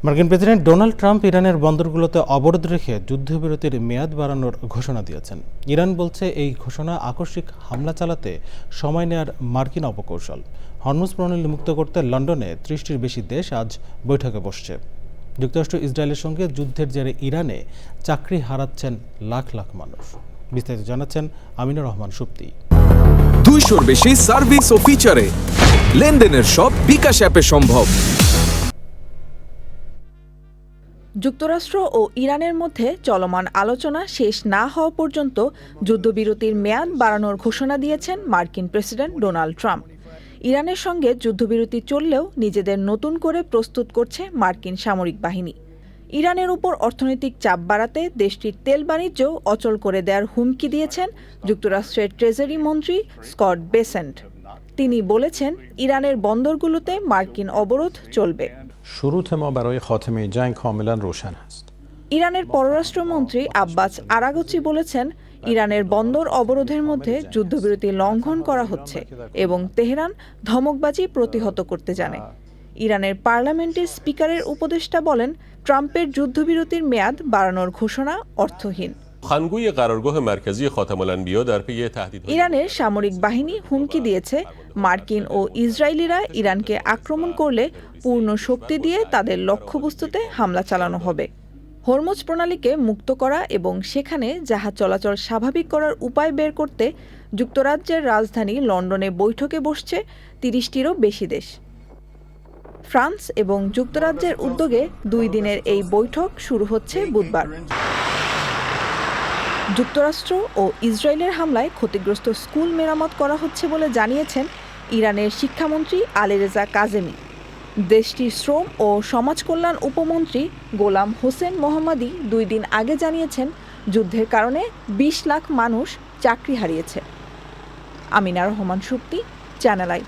মার্কিন president Donald Trump ইরানের বন্দরগুলোতে অবরোধ রেখে যুদ্ধবিরতির মেয়াদ বাড়ানোর ঘোষণা দিয়েছেন। ইরান বলছে এই ঘোষণা আকস্মিক হামলা চালাতে সময় নেয়ার মার্কিন অপকৌশল। হরমুজ প্রণালী মুক্ত করতে লন্ডনে 30টির বেশি দেশ আজ বৈঠকে বসছে। যুক্তরাষ্ট্র ইসরায়েলের সঙ্গে যুদ্ধের জেরে ইরানে চাকরি হারাচ্ছেন লাখ লাখ মানুষ। বিস্তারিত জানাচ্ছেন আমিনুর রহমান সুপ্তি। 200-র বেশি সার্ভিস ও ফিচারে লেনদেনের সব বিকাশ অ্যাপে সম্ভব। যুক্তরাষ্ট্র ও ইরানের মধ্যে চলমান আলোচনা শেষ না হওয়া পর্যন্ত যুদ্ধবিরতির মেয়াদ বাড়ানোর ঘোষণা দিয়েছেন মার্কিন প্রেসিডেন্ট ডোনাল্ড ট্রাম্প। ইরানের সঙ্গে যুদ্ধবিরতি চললেও নিজেদের নতুন করে প্রস্তুত করছে মার্কিন সামরিক বাহিনী। ইরানের উপর অর্থনৈতিক চাপ বাড়াতে দেশটির তেল বাণিজ্য অচল করে দেওয়ার হুমকি দিয়েছেন যুক্তরাষ্ট্রের ট্রেজারি মন্ত্রী স্কট বেসেন্ট। তিনি বলেছেন, ইরানের বন্দরগুলোতে মার্কিন অবরোধ চলবে। شروط ما برای خاتمه جنگ کاملا روشن است. ইরানের পররাষ্ট্রমন্ত্রী আব্বাস আরাগচি বলেছেন, ইরানের বন্দর অবরোধের মধ্যে যুদ্ধবিরতি লঙ্ঘন করা হচ্ছে এবং তেহরান ধমকবাজি প্রতিহত করতে জানে। ইরানের পার্লামেন্টের স্পিকারের উপদেষ্টা বলেন, ট্রাম্পের যুদ্ধবিরতির মেয়াদ বাড়ানোর ঘোষণা অর্থহীন। ইরানের সামরিক বাহিনী হুমকি দিয়েছে, মার্কিন ও ইসরায়েলিরা ইরানকে আক্রমণ করলে পূর্ণ শক্তি দিয়ে তাদের লক্ষ্যবস্তুতে হামলা চালানো হবে। হরমুজ প্রণালীকে মুক্ত করা এবং সেখানে জাহাজ চলাচল স্বাভাবিক করার উপায় বের করতে যুক্তরাজ্যের রাজধানী লন্ডনে বৈঠকে বসছে 30টিরও বেশি দেশ। ফ্রান্স এবং যুক্তরাজ্যের উদ্যোগে 2 দিনের এই বৈঠক শুরু হচ্ছে বুধবার। যুক্তরাষ্ট্র ও ইসরায়েলের হামলায় ক্ষতিগ্রস্ত স্কুল মেরামত করা হচ্ছে বলে জানিয়েছেন ইরানের শিক্ষামন্ত্রী আলীরেজা কাজেমি। দেশটির শ্রম ও সমাজ কল্যাণ উপমন্ত্রী গোলাম হোসেন মোহাম্মদী 2 দিন আগে জানিয়েছেন, যুদ্ধের কারণে 20 লাখ মানুষ চাকরি হারিয়েছে। Amina Rahman Supti, channel I.